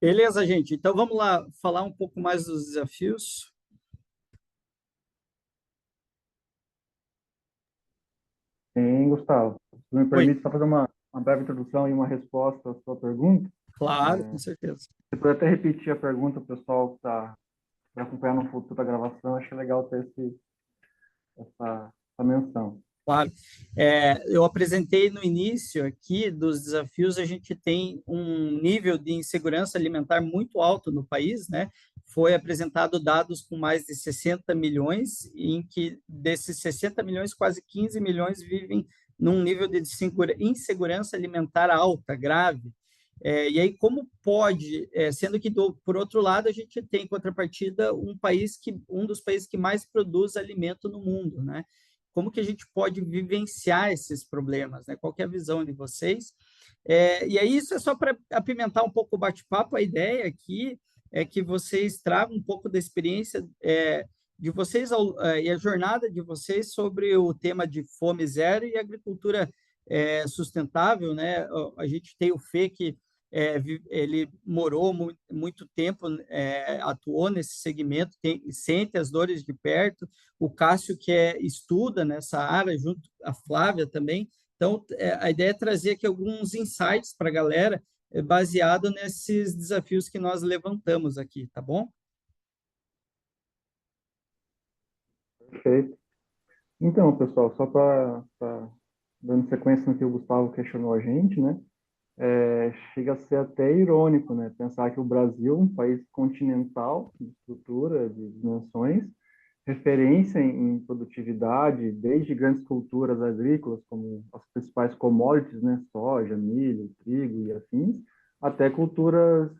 Beleza, gente. Então vamos lá falar um pouco mais dos desafios. Sim, Gustavo. Se me Oi, permite só fazer uma breve introdução e uma resposta à sua pergunta. claro, com certeza. Se puder até repetir a pergunta, o pessoal que está acompanhando no futuro da gravação, acho legal ter essa menção. Claro. Eu apresentei no início aqui dos desafios, a gente tem um nível de insegurança alimentar muito alto no país, né? Foi apresentado dados com mais de 60 milhões, em que desses 60 milhões, quase 15 milhões vivem num nível de insegurança alimentar alta, grave. E aí, como pode, sendo que, por outro lado, a gente tem, em contrapartida, um dos países que mais produz alimento no mundo, né? Como que a gente pode vivenciar esses problemas, né? Qual que é a visão de vocês? E aí, isso é só para apimentar um pouco o bate-papo. A ideia aqui é que vocês tragam um pouco da experiência de vocês e a jornada de vocês sobre o tema de fome zero e agricultura sustentável, né? A gente tem o Fê que ele morou muito tempo, atuou nesse segmento, sente as dores de perto, o Cássio, que estuda nessa área, junto à Flávia também. Então, a ideia é trazer aqui alguns insights para a galera, baseado nesses desafios que nós levantamos aqui, tá bom? Perfeito. Então, pessoal, só para dando sequência no que o Gustavo questionou a gente, né? Chega a ser até irônico, né? Pensar que o Brasil, um país continental, de estrutura, de dimensões, referência em produtividade, desde grandes culturas agrícolas, como as principais commodities, né? Soja, milho, trigo e afins, até culturas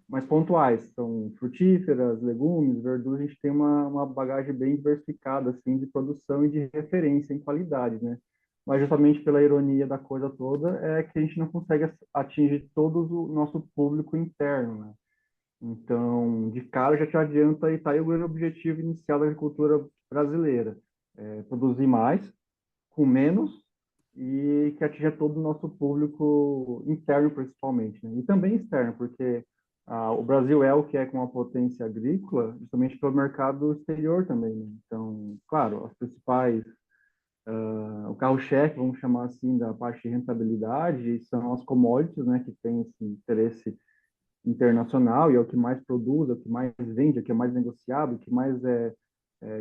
mais pontuais, são frutíferas, legumes, verduras, a gente tem uma bagagem bem diversificada, assim, de produção e de referência em qualidade, né? Mas justamente pela ironia da coisa toda é que a gente não consegue atingir todo o nosso público interno, né? Então, de cara já te adianta e tá aí o grande objetivo inicial da agricultura brasileira, produzir mais com menos e que atinja todo o nosso público interno, principalmente, né? E também externo, porque o Brasil é o que é com a potência agrícola, justamente pelo mercado exterior também, né? Então, claro, as principais, o carro-chefe, vamos chamar assim, da parte de rentabilidade, são as commodities, né, que tem esse interesse internacional e é o que mais produz, é o que mais vende, é o que é mais negociado, é o que mais é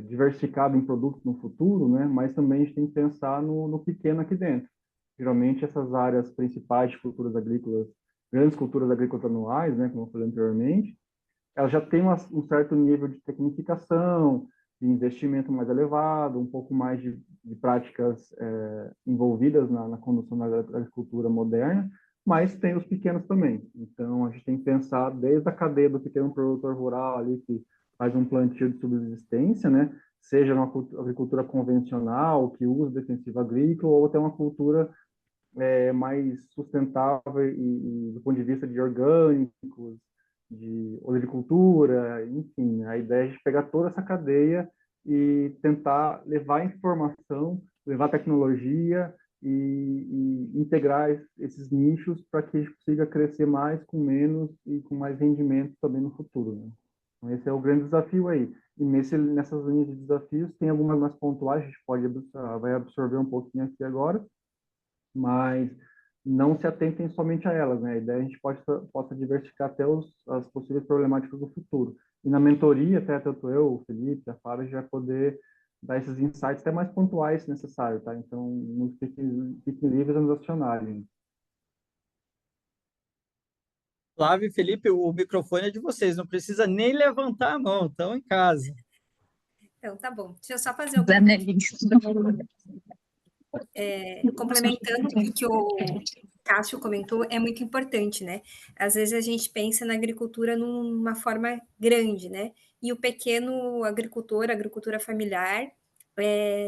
diversificado em produtos no futuro, né? Mas também a gente tem que pensar no pequeno aqui dentro. Geralmente essas áreas principais de culturas agrícolas, grandes culturas agrícolas anuais, né, como eu falei anteriormente, elas já têm um certo nível de tecnificação, de investimento mais elevado, um pouco mais de práticas envolvidas na condução da agricultura moderna, mas tem os pequenos também. Então, a gente tem que pensar desde a cadeia do pequeno produtor rural ali, que faz um plantio de subsistência, né? Seja uma agricultura convencional, que usa defensivo agrícola, ou até uma cultura mais sustentável e do ponto de vista de orgânicos, de olivicultura, enfim, a ideia é a gente pegar toda essa cadeia e tentar levar informação, levar tecnologia e integrar esses nichos para que a gente consiga crescer mais com menos e com mais rendimento também no futuro, né? Então, esse é o grande desafio aí. E nessas linhas de desafios, tem algumas mais pontuais, a gente vai absorver um pouquinho aqui agora, mas não se atentem somente a elas, né? A ideia é a gente possa diversificar até as possíveis problemáticas do futuro. E na mentoria, até tanto eu, o Felipe, a Fara, já vai poder dar esses insights até mais pontuais se necessário, tá? Então, não fiquem livres a nos acionarem. Flávio e Felipe, o microfone é de vocês, não precisa nem levantar a mão, estão em casa. Então, tá bom. Deixa eu só fazer algum... complementando o que o Cássio comentou, é muito importante, né? Às vezes a gente pensa na agricultura numa forma grande, né? E o pequeno agricultor, a agricultura familiar,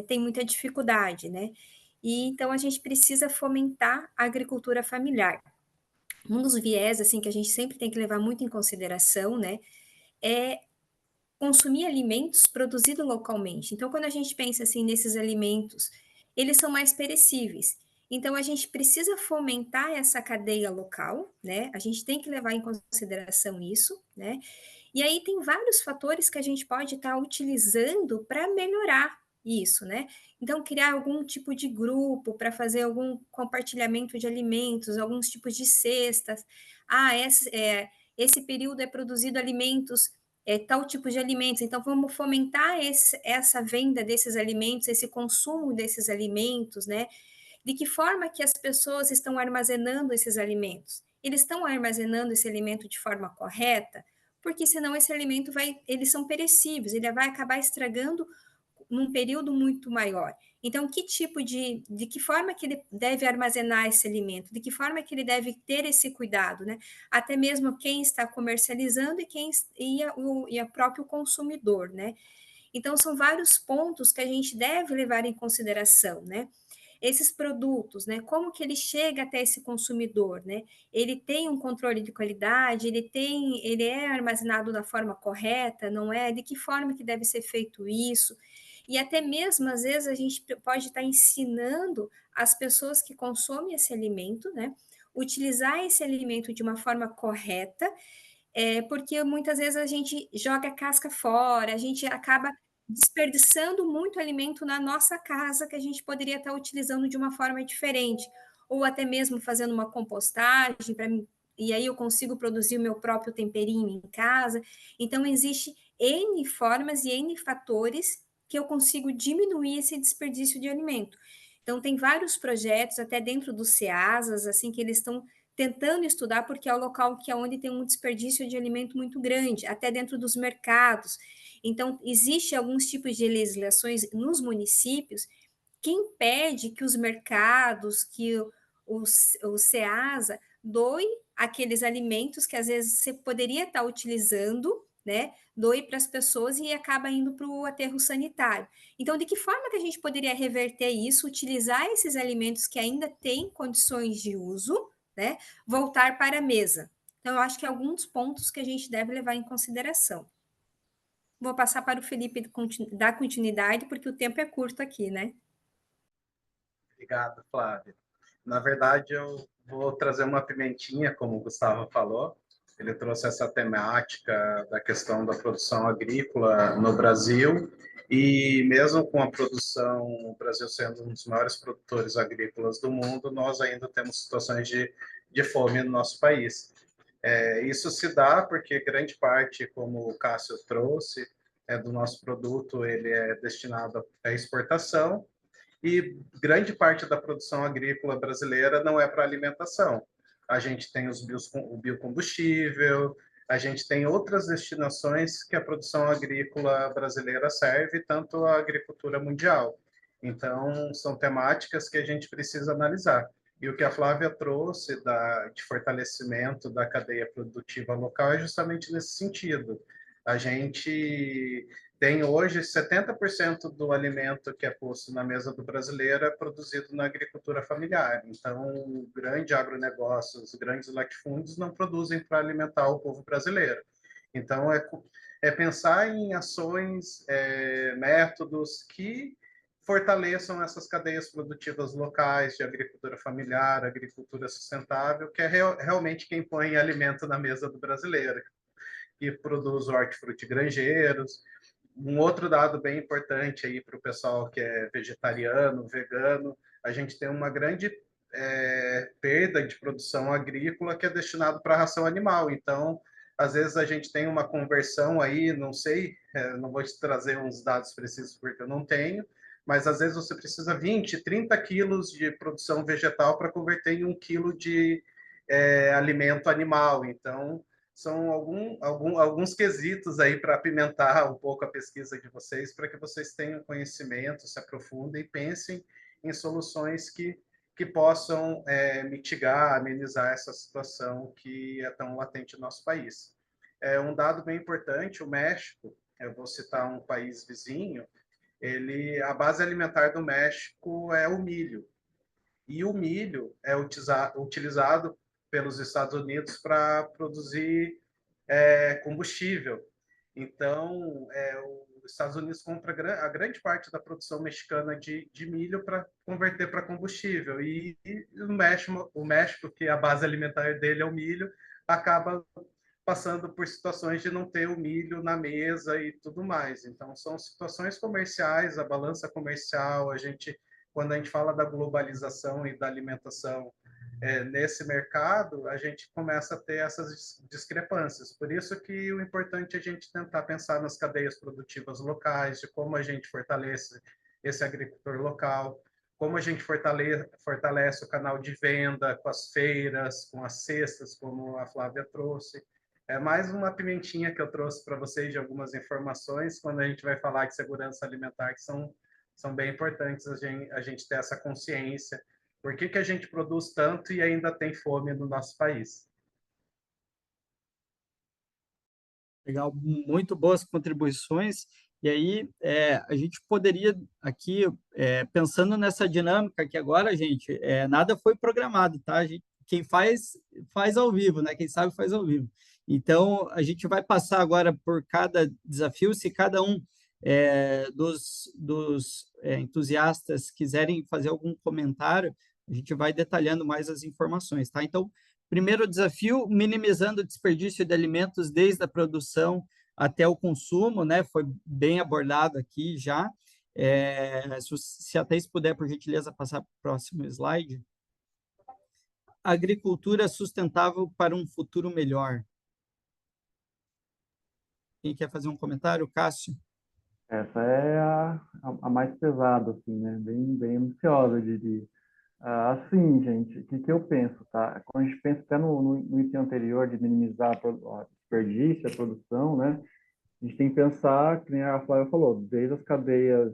tem muita dificuldade, né? E então a gente precisa fomentar a agricultura familiar. Um dos viés, assim, que a gente sempre tem que levar muito em consideração, né? É consumir alimentos produzidos localmente. Então, quando a gente pensa assim nesses alimentos, eles são mais perecíveis. Então, a gente precisa fomentar essa cadeia local, né? A gente tem que levar em consideração isso, né? E aí tem vários fatores que a gente pode estar utilizando para melhorar isso, né? Então, criar algum tipo de grupo para fazer algum compartilhamento de alimentos, alguns tipos de cestas. Ah, esse período é produzido alimentos, tal tipo de alimentos, então vamos fomentar essa venda desses alimentos, esse consumo desses alimentos, né? De que forma que as pessoas estão armazenando esses alimentos? Eles estão armazenando esse alimento de forma correta? Porque senão esse alimento eles são perecíveis, ele vai acabar estragando num período muito maior. Então, de que forma que ele deve armazenar esse alimento? De que forma que ele deve ter esse cuidado, né? Até mesmo quem está comercializando e o próprio consumidor, né? Então, são vários pontos que a gente deve levar em consideração, né? Esses produtos, né? Como que ele chega até esse consumidor, né? Ele tem um controle de qualidade, ele é armazenado da forma correta, não é? De que forma que deve ser feito isso? E até mesmo, às vezes, a gente pode estar ensinando as pessoas que consomem esse alimento, né? Utilizar esse alimento de uma forma correta, porque muitas vezes a gente joga a casca fora, a gente acaba desperdiçando muito alimento na nossa casa que a gente poderia estar utilizando de uma forma diferente, ou até mesmo fazendo uma compostagem para mim, e aí eu consigo produzir o meu próprio temperinho em casa. Então existe N formas e N fatores que eu consigo diminuir esse desperdício de alimento. Então tem vários projetos até dentro dos CEASAs, assim, que eles estão tentando estudar, porque é o local que é onde tem um desperdício de alimento muito grande, até dentro dos mercados. Então, existe alguns tipos de legislações nos municípios que impede que os mercados, que o SEASA doe aqueles alimentos que às vezes você poderia estar utilizando, né? Doe para as pessoas e acaba indo para o aterro sanitário. Então, de que forma que a gente poderia reverter isso, utilizar esses alimentos que ainda têm condições de uso, né? Voltar para a mesa. Então, eu acho que alguns pontos que a gente deve levar em consideração. Vou passar para o Felipe dar continuidade, porque o tempo é curto aqui, né? Obrigado, Flávia. Na verdade, eu vou trazer uma pimentinha, como o Gustavo falou. Ele trouxe essa temática da questão da produção agrícola no Brasil, e mesmo com a produção, o Brasil sendo um dos maiores produtores agrícolas do mundo, nós ainda temos situações de fome no nosso país. Isso se dá porque grande parte, como o Cássio trouxe, do nosso produto, ele é destinado à exportação, e grande parte da produção agrícola brasileira não é para alimentação. A gente tem o biocombustível, a gente tem outras destinações que a produção agrícola brasileira serve, tanto a agricultura mundial. Então, são temáticas que a gente precisa analisar. E o que a Flávia trouxe de fortalecimento da cadeia produtiva local é justamente nesse sentido. A gente tem hoje 70% do alimento que é posto na mesa do brasileiro é produzido na agricultura familiar. Então, o grande agronegócio, os grandes latifúndios não produzem para alimentar o povo brasileiro. Então, é pensar em ações, métodos que fortaleçam essas cadeias produtivas locais de agricultura familiar, agricultura sustentável, que é realmente quem põe alimento na mesa do brasileiro, que produz hortifruti granjeiros. Um outro dado bem importante aí para o pessoal que é vegetariano, vegano, a gente tem uma grande perda de produção agrícola que é destinado para a ração animal. Então, às vezes a gente tem uma conversão aí, não sei, não vou te trazer uns dados precisos porque eu não tenho, mas às vezes você precisa 20, 30 quilos de produção vegetal para converter em 1 quilo de alimento animal. Então, são alguns quesitos aí para apimentar um pouco a pesquisa de vocês, para que vocês tenham conhecimento, se aprofundem e pensem em soluções que possam mitigar, amenizar essa situação que é tão latente no nosso país. Um dado bem importante, o México, eu vou citar um país vizinho, a base alimentar do México é o milho. E o milho é utilizado pelos Estados Unidos para produzir combustível. Então, os Estados Unidos compra a grande parte da produção mexicana de milho para converter para combustível. E o México, que a base alimentar dele é o milho, acaba passando por situações de não ter o milho na mesa e tudo mais. Então, são situações comerciais, a balança comercial, quando a gente fala da globalização e da alimentação nesse mercado, a gente começa a ter essas discrepâncias. Por isso que o importante é a gente tentar pensar nas cadeias produtivas locais, de como a gente fortalece esse agricultor local, como a gente fortalece o canal de venda com as feiras, com as cestas, como a Flávia trouxe. É mais uma pimentinha que eu trouxe para vocês de algumas informações quando a gente vai falar de segurança alimentar, que são bem importantes a gente ter essa consciência. Por que a gente produz tanto e ainda tem fome no nosso país? Legal, muito boas contribuições. E aí, a gente poderia aqui, pensando nessa dinâmica que agora, gente, nada foi programado, tá? Quem faz, faz ao vivo, né? Quem sabe faz ao vivo. Então, a gente vai passar agora por cada desafio. Se cada um dos entusiastas quiserem fazer algum comentário, a gente vai detalhando mais as informações, tá? Então, primeiro desafio, minimizando o desperdício de alimentos desde a produção até o consumo, né? Foi bem abordado aqui já. Se a Thaís puder, por gentileza, passar para o próximo slide. Agricultura sustentável para um futuro melhor. Quem quer fazer um comentário? Cássio? Essa é a mais pesada, assim, né? Bem ambiciosa, eu diria. Assim, gente, o que eu penso, tá? Quando a gente pensa até no item anterior de minimizar a desperdício, a produção, né? A gente tem que pensar, que nem a Flávia falou, desde as cadeias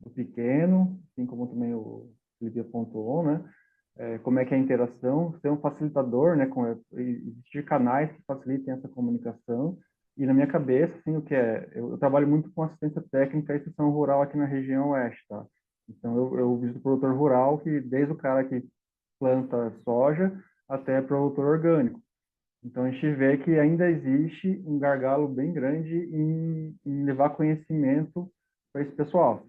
do pequeno, assim como também o Felipe pontuou, né? Como é que é a interação, ser um facilitador, né? Existir canais que facilitem essa comunicação. E na minha cabeça, assim, eu trabalho muito com assistência técnica e extensão rural aqui na região oeste, tá? Então, eu visito o produtor rural, que desde o cara que planta soja até produtor orgânico. Então, a gente vê que ainda existe um gargalo bem grande em levar conhecimento para esse pessoal,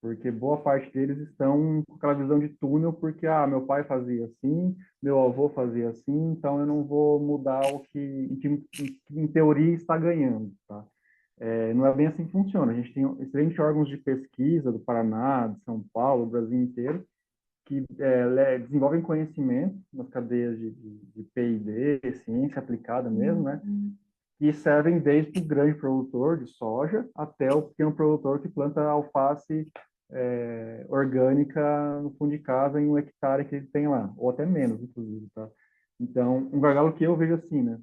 porque boa parte deles estão com aquela visão de túnel, porque, meu pai fazia assim, meu avô fazia assim, então eu não vou mudar o que em teoria está ganhando, tá? Não é bem assim que funciona. A gente tem excelentes órgãos de pesquisa do Paraná, de São Paulo, do Brasil inteiro, que desenvolvem conhecimento nas cadeias de P&D, ciência aplicada mesmo, né? Que servem desde o grande produtor de soja até o pequeno produtor que planta alface orgânica no fundo de casa em 1 hectare que ele tem lá, ou até menos, inclusive, tá? Então, um gargalo que eu vejo assim, né?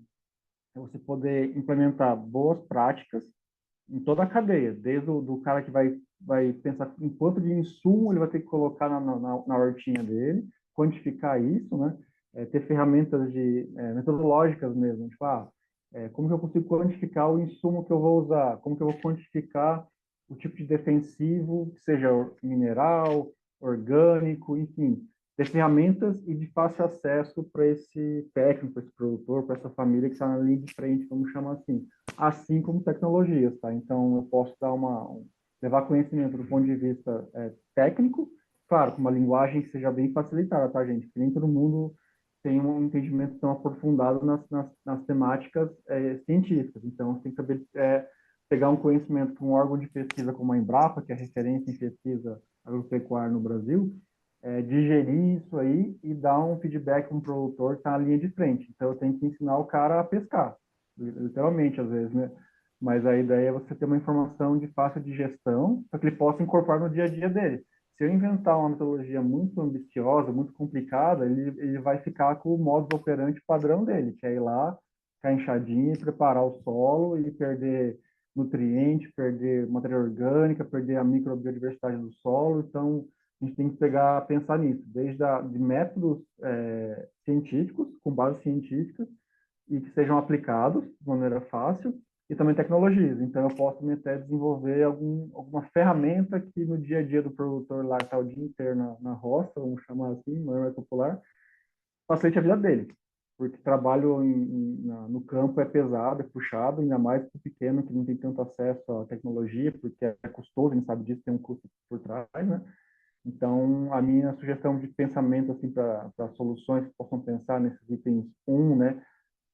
É você poder implementar boas práticas em toda a cadeia, desde do cara que vai pensar em quanto de insumo ele vai ter que colocar na hortinha dele, quantificar isso, né? Ter ferramentas metodológicas mesmo, tipo, como que eu consigo quantificar o insumo que eu vou usar? Como que eu vou quantificar o tipo de defensivo, que seja mineral, orgânico, enfim, ter ferramentas e de fácil acesso para esse técnico, para esse produtor, para essa família que está na linha de frente, vamos chamar assim como tecnologias, tá? Então, eu posso levar conhecimento do ponto de vista técnico, claro, com uma linguagem que seja bem facilitada, tá, gente? Porque nem todo mundo tem um entendimento tão aprofundado nas temáticas científicas. Então, você tem que saber pegar um conhecimento com um órgão de pesquisa como a Embrapa, que é referência em pesquisa agropecuária no Brasil, digerir isso aí e dar um feedback para um produtor que está na linha de frente. Então, eu tenho que ensinar o cara a pescar, literalmente, às vezes, né? Mas a ideia é você ter uma informação de fácil digestão para que ele possa incorporar no dia a dia dele. Se eu inventar uma metodologia muito ambiciosa, muito complicada, ele vai ficar com o modus operandi padrão dele, que é ir lá, ficar enxadinho e preparar o solo e perder nutriente, perder matéria orgânica, perder a microbiodiversidade do solo. Então, a gente tem que pensar nisso, desde de métodos científicos, com base científica, e que sejam aplicados de maneira fácil, e também tecnologias. Então, eu posso até desenvolver alguma ferramenta que no dia a dia do produtor lá que está o dia inteiro na roça, vamos chamar assim, não é mais popular, facilite a vida dele. porque trabalho no campo é pesado, é puxado, ainda mais para o pequeno que não tem tanto acesso à tecnologia, porque é custoso, a gente sabe disso, tem um custo por trás, né? Então, a minha sugestão de pensamento assim para soluções que possam pensar nesses itens né,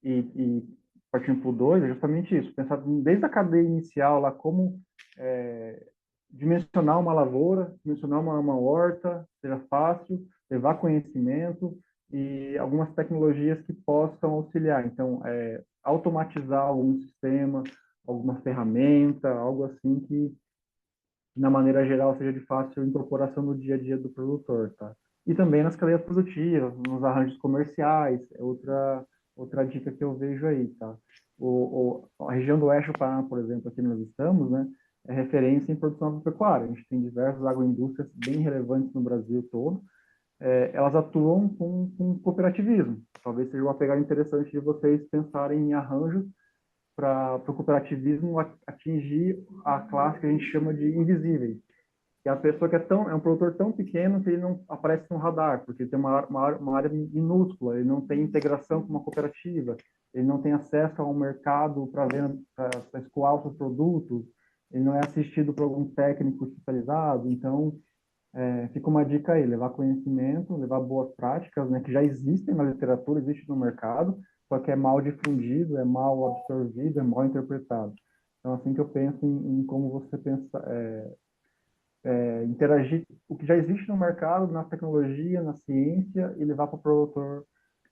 e partindo para o 2, é justamente isso, pensar desde a cadeia inicial lá como dimensionar uma lavoura, dimensionar uma horta, seja fácil, levar conhecimento e algumas tecnologias que possam auxiliar. Então, automatizar algum sistema, alguma ferramenta, algo assim que na maneira geral seja de fácil incorporação no dia a dia do produtor, tá? E também nas cadeias produtivas, nos arranjos comerciais, é outra dica que eu vejo aí, tá? A região do Oeste do Paraná, por exemplo, aqui nós estamos, né, é referência em produção agropecuária. A gente tem diversas agroindústrias bem relevantes no Brasil todo. Elas atuam com cooperativismo. Talvez seja uma pegada interessante de vocês pensarem em arranjos para o cooperativismo atingir a classe que a gente chama de invisíveis, que é a pessoa que é um produtor tão pequeno que ele não aparece no radar, porque ele tem uma área minúscula, ele não tem integração com uma cooperativa, ele não tem acesso a um mercado para escoar os seus produtos, ele não é assistido por algum técnico especializado. Então, fica uma dica aí, levar conhecimento, levar boas práticas, né, que já existem na literatura, existem no mercado, só que é mal difundido, é mal absorvido, é mal interpretado. Então, assim que eu penso em como você pensa, interagir o que já existe no mercado, na tecnologia, na ciência, e levar para o produtor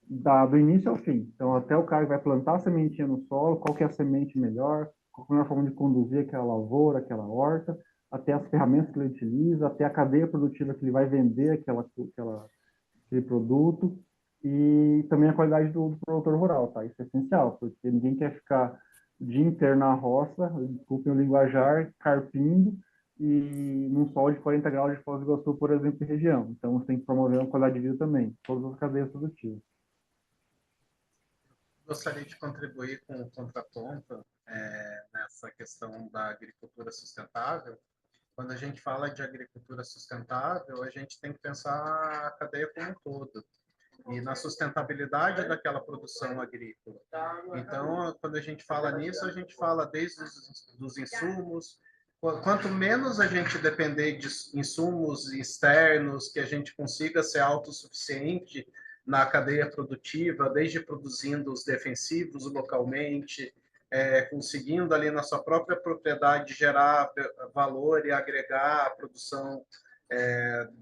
do início ao fim. Então, até o cara que vai plantar a sementinha no solo, qual que é a semente melhor, qual é a melhor forma de conduzir aquela lavoura, aquela horta, até as ferramentas que ele utiliza, até a cadeia produtiva que ele vai vender aquele produto, e também a qualidade do produtor rural, tá? Isso é essencial, porque ninguém quer ficar o dia inteiro na roça, desculpem o linguajar, carpindo, e num sol de 40 graus de Foz do Iguaçu, por exemplo, em região. Então, você tem que promover uma qualidade de vida também, todas as cadeias produtivas. Gostaria de contribuir com o contraponto nessa questão da agricultura sustentável. Quando a gente fala de agricultura sustentável, a gente tem que pensar a cadeia como um todo e na sustentabilidade daquela produção agrícola. Então, quando a gente fala nisso, a gente fala desde os insumos. Quanto menos a gente depender de insumos externos, que a gente consiga ser autossuficiente na cadeia produtiva, desde produzindo os defensivos localmente, conseguindo ali na sua própria propriedade gerar valor e agregar a produção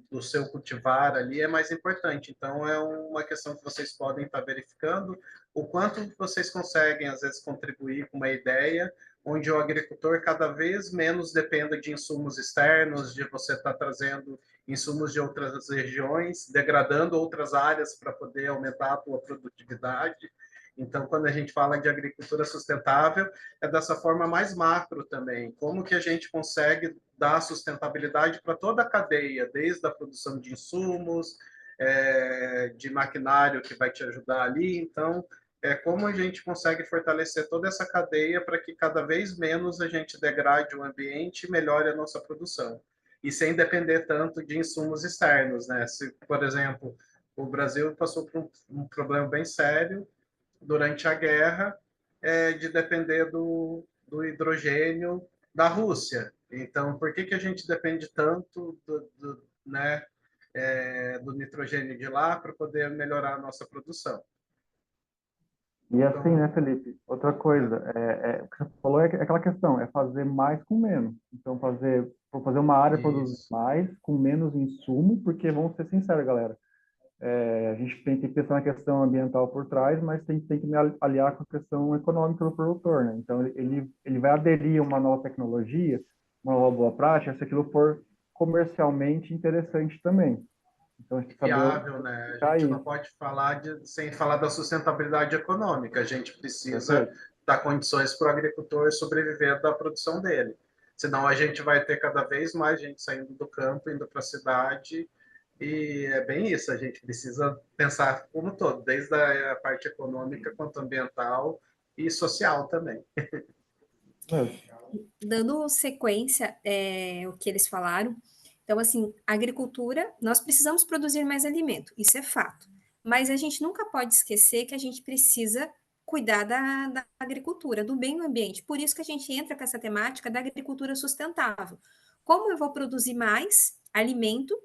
do seu cultivar ali, é mais importante. Então, é uma questão que vocês podem estar verificando, o quanto vocês conseguem, às vezes, contribuir com uma ideia onde o agricultor cada vez menos dependa de insumos externos, de você estar trazendo insumos de outras regiões, degradando outras áreas para poder aumentar a tua produtividade. Então, quando a gente fala de agricultura sustentável, é dessa forma mais macro também. Como que a gente consegue dar sustentabilidade para toda a cadeia, desde a produção de insumos, de maquinário que vai te ajudar ali. Então, como a gente consegue fortalecer toda essa cadeia para que cada vez menos a gente degrade o ambiente e melhore a nossa produção. E sem depender tanto de insumos externos, né? Se, por exemplo, o Brasil passou por um problema bem sério durante a guerra, de depender do hidrogênio da Rússia. Então, por que a gente depende tanto do nitrogênio de lá para poder melhorar a nossa produção? E assim, né, Felipe? Outra coisa, o que você falou é aquela questão, é fazer mais com menos. Então, fazer uma área produzir mais com menos insumo, porque vamos ser sinceros, galera, a gente tem que pensar na questão ambiental por trás, mas tem que me aliar com a questão econômica do produtor, né? Então, ele vai aderir a uma nova tecnologia, uma nova boa prática, se aquilo for comercialmente interessante também. Então, a gente viável, né? A gente não pode falar sem falar da sustentabilidade econômica. A gente precisa dar condições para o agricultor sobreviver da produção dele. Senão a gente vai ter cada vez mais gente saindo do campo, indo para a cidade. E é bem isso, a gente precisa pensar como todo, desde a parte econômica quanto ambiental e social também. Dando sequência o que eles falaram, então, assim, agricultura, nós precisamos produzir mais alimento, isso é fato. mas a gente nunca pode esquecer que a gente precisa cuidar da agricultura, do meio ambiente. Por isso que a gente entra com essa temática da agricultura sustentável. Como eu vou produzir mais alimento,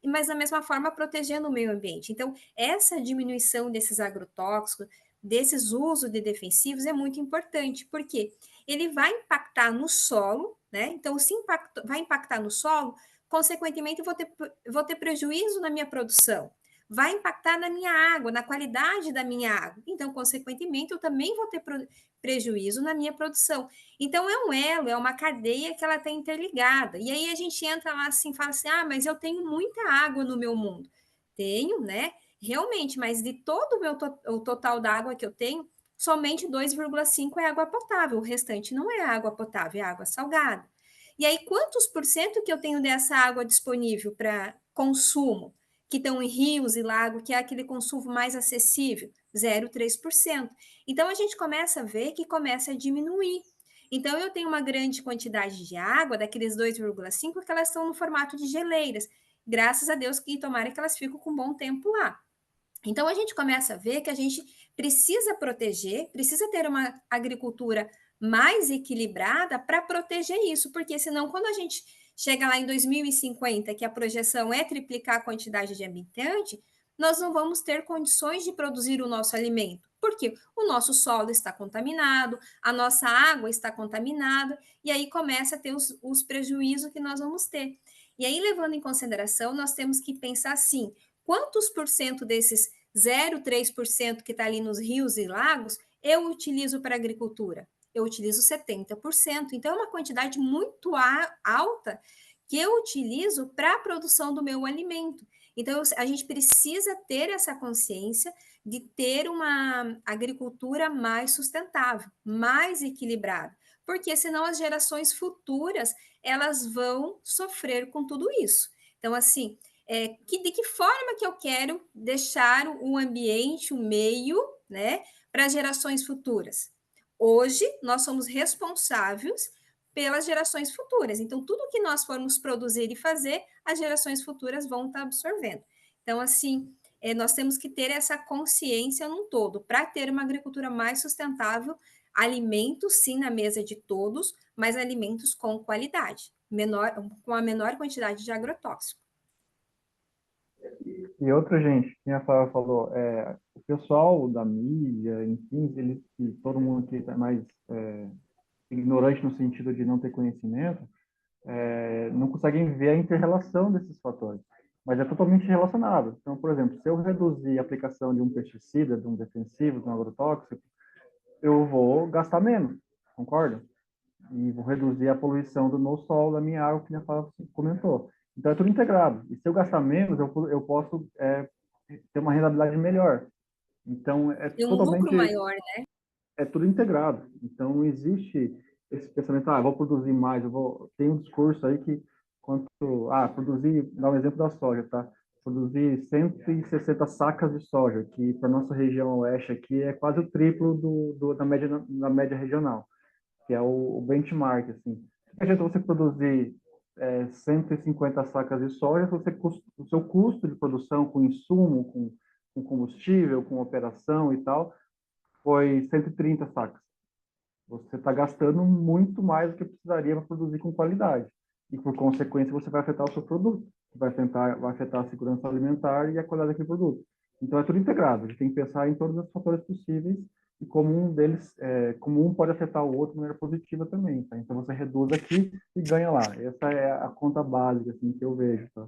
mas da mesma forma protegendo o meio ambiente. Então, essa diminuição desses agrotóxicos, desses usos de defensivos é muito importante, porque ele vai impactar no solo, né? Então, se vai impactar no solo, consequentemente, vou ter prejuízo na minha produção. Vai impactar na minha água, na qualidade da minha água. Então, consequentemente, eu também vou ter prejuízo na minha produção. Então, é um elo, é uma cadeia que ela está interligada. E aí a gente entra lá assim, fala assim, ah, mas eu tenho muita água no meu mundo. Tenho, né? Realmente, mas de todo o total da água que eu tenho, somente 2,5 é água potável. O restante não é água potável, é água salgada. E aí, quantos por cento que eu tenho dessa água disponível para consumo? Que estão em rios e lagos, que é aquele consumo mais acessível? 0,3%. Então, a gente começa a ver que começa a diminuir. Então, eu tenho uma grande quantidade de água, daqueles 2,5, que elas estão no formato de geleiras. Graças a Deus que tomara que elas ficam com um bom tempo lá. Então, a gente começa a ver que a gente precisa proteger, precisa ter uma agricultura mais equilibrada para proteger isso, porque senão, quando a gente chega lá em 2050, que a projeção é triplicar a quantidade de habitantes, nós não vamos ter condições de produzir o nosso alimento, porque o nosso solo está contaminado, a nossa água está contaminada, e aí começa a ter os prejuízos que nós vamos ter. E aí, levando em consideração, nós temos que pensar assim, quantos por cento desses 0,3% que está ali nos rios e lagos eu utilizo para agricultura? Eu utilizo 70%. Então, é uma quantidade muito alta que eu utilizo para a produção do meu alimento. Então, a gente precisa ter essa consciência de ter uma agricultura mais sustentável, mais equilibrada, porque senão as gerações futuras elas vão sofrer com tudo isso. Então, assim, de que forma que eu quero deixar o ambiente, o meio, né, para as gerações futuras? Hoje, nós somos responsáveis pelas gerações futuras. Então, tudo que nós formos produzir e fazer, as gerações futuras vão estar absorvendo. Então, assim, nós temos que ter essa consciência num todo, para ter uma agricultura mais sustentável, alimentos, sim, na mesa de todos, mas alimentos com qualidade, com a menor quantidade de agrotóxico. E outra, gente, quem a Flávia falou, o pessoal da mídia, enfim, todo mundo que é mais ignorante no sentido de não ter conhecimento, não conseguem ver a inter-relação desses fatores. Mas é totalmente relacionado. Então, por exemplo, se eu reduzir a aplicação de um pesticida, de um defensivo, de um agrotóxico, eu vou gastar menos, concorda? E vou reduzir a poluição do meu solo, da minha água, que a Flávia comentou. Então, é tudo integrado. E se eu gastar menos, eu posso ter uma rentabilidade melhor. Então, E um lucro maior, né? É tudo integrado. Então, não existe esse pensamento, eu vou produzir mais, tem um discurso aí que produzir, dá um exemplo da soja, tá? Produzir 160 sacas de soja, que para nossa região oeste aqui é quase o triplo da média regional, que é o benchmark, assim. Não adianta você produzir 150 sacas de soja, o seu custo de produção com insumo, com combustível, com operação e tal, foi 130 sacas. Você está gastando muito mais do que precisaria para produzir com qualidade. E, por consequência, você vai afetar o seu produto. Vai afetar a segurança alimentar e a qualidade daquele produto. Então, é tudo integrado. A gente tem que pensar em todos os fatores possíveis e como um pode afetar o outro de maneira positiva também. Tá? Então, você reduz aqui e ganha lá. Essa é a conta básica assim, que eu vejo. Tá?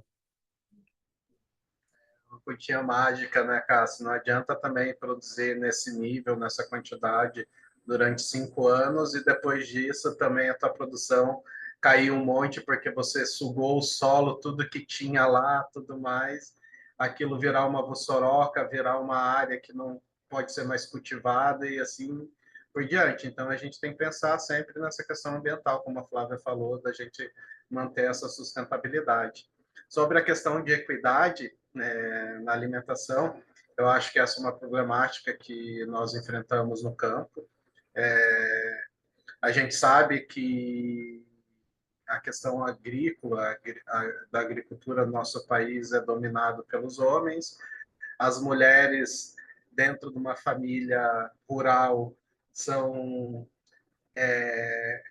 Uma continha mágica, né, Cássio? Não adianta também produzir nesse nível, nessa quantidade, durante 5 anos e depois disso também a tua produção caiu um monte porque você sugou o solo, tudo que tinha lá, tudo mais, aquilo virar uma buçoroca, virar uma área que não pode ser mais cultivada e assim por diante. Então, a gente tem que pensar sempre nessa questão ambiental, como a Flávia falou, da gente manter essa sustentabilidade. Sobre a questão de equidade, na alimentação, eu acho que essa é uma problemática que nós enfrentamos no campo. A gente sabe que a questão agrícola, da agricultura no nosso país é dominado pelos homens, as mulheres dentro de uma família rural são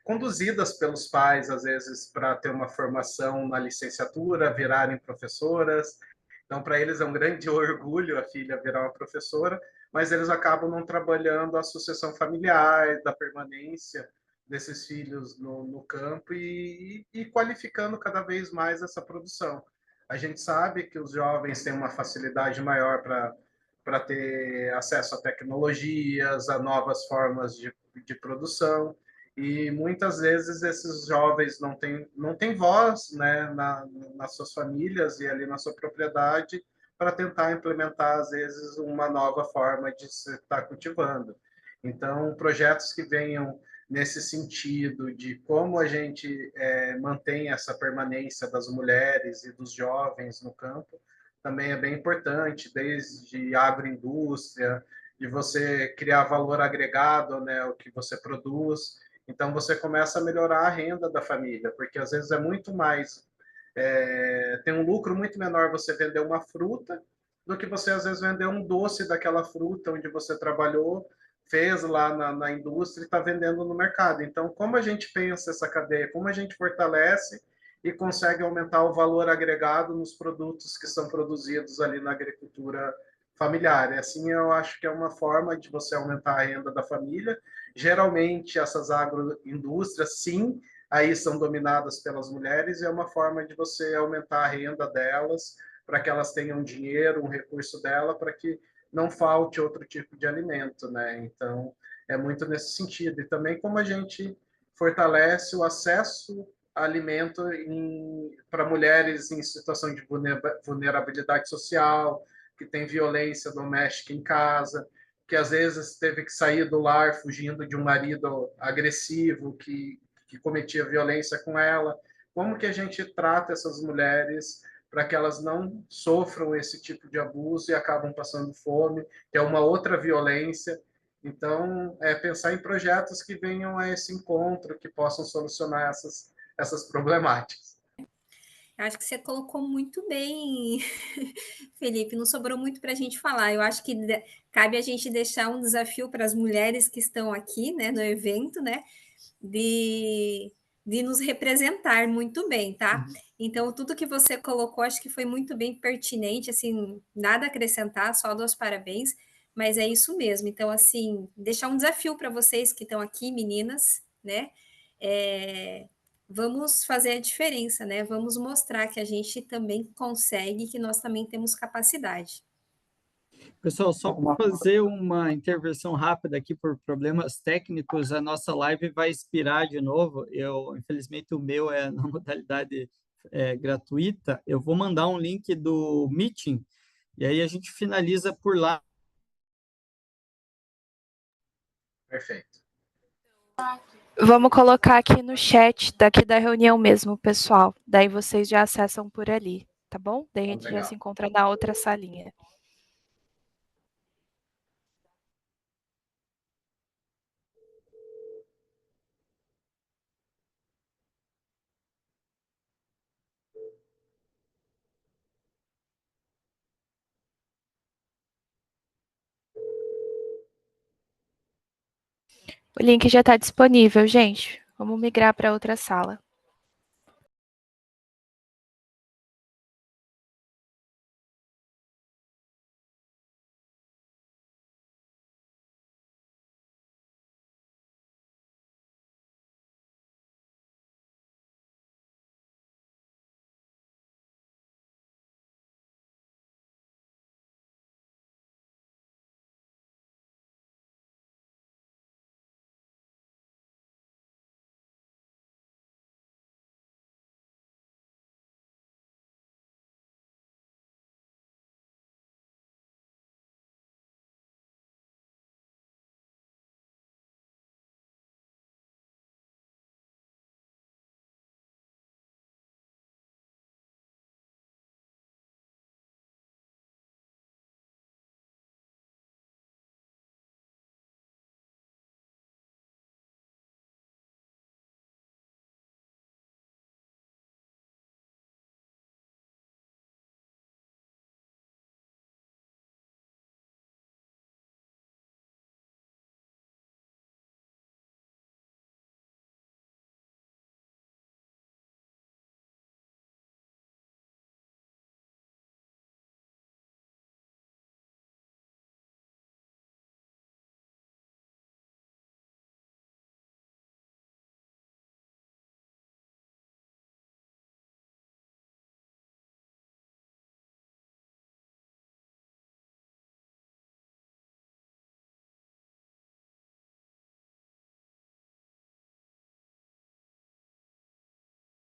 conduzidas pelos pais, às vezes, para ter uma formação na licenciatura, virarem professoras. Então, para eles é um grande orgulho a filha virar uma professora, mas eles acabam não trabalhando a sucessão familiar, da permanência desses filhos no campo e qualificando cada vez mais essa produção. A gente sabe que os jovens têm uma facilidade maior para ter acesso a tecnologias, a novas formas de produção, e muitas vezes esses jovens não têm voz, né, nas suas famílias e ali na sua propriedade para tentar implementar, às vezes, uma nova forma de se estar cultivando. Então, projetos que venham nesse sentido de como a gente mantém essa permanência das mulheres e dos jovens no campo, também é bem importante, desde agroindústria, de você criar valor agregado, né, o que você produz. Então, você começa a melhorar a renda da família, porque às vezes é muito mais... tem um lucro muito menor você vender uma fruta do que você, às vezes, vender um doce daquela fruta onde você trabalhou, fez lá na indústria e está vendendo no mercado. Então, como a gente pensa essa cadeia, como a gente fortalece e consegue aumentar o valor agregado nos produtos que são produzidos ali na agricultura familiar. E assim, eu acho que é uma forma de você aumentar a renda da família. Geralmente, essas agroindústrias, sim, aí são dominadas pelas mulheres, e é uma forma de você aumentar a renda delas, para que elas tenham dinheiro, um recurso dela, para que não falte outro tipo de alimento, né? Então, é muito nesse sentido. E também como a gente fortalece o acesso a alimento para mulheres em situação de vulnerabilidade social, que tem violência doméstica em casa, que às vezes teve que sair do lar fugindo de um marido agressivo que cometia violência com ela. Como que a gente trata essas mulheres para que elas não sofram esse tipo de abuso e acabam passando fome, que é uma outra violência. Então, pensar em projetos que venham a esse encontro, que possam solucionar essas problemáticas. Eu acho que você colocou muito bem, Felipe. Não sobrou muito para a gente falar. Eu acho que cabe a gente deixar um desafio para as mulheres que estão aqui, né, no evento, né, de nos representar muito bem, tá? Então, tudo que você colocou, acho que foi muito bem pertinente, assim, nada a acrescentar, só dou os parabéns, mas é isso mesmo. Então, assim, deixar um desafio para vocês que estão aqui, meninas, né? Vamos fazer a diferença, né? Vamos mostrar que a gente também consegue, que nós também temos capacidade. Pessoal, só para fazer uma intervenção rápida aqui por problemas técnicos, a nossa live vai expirar de novo. Infelizmente, o meu é na modalidade gratuita. Eu vou mandar um link do Meeting e aí a gente finaliza por lá. Perfeito. Vamos colocar aqui no chat daqui da reunião mesmo, pessoal. Daí vocês já acessam por ali, tá bom? Daí a gente já se encontra na outra salinha. O link já está disponível, gente. Vamos migrar para outra sala.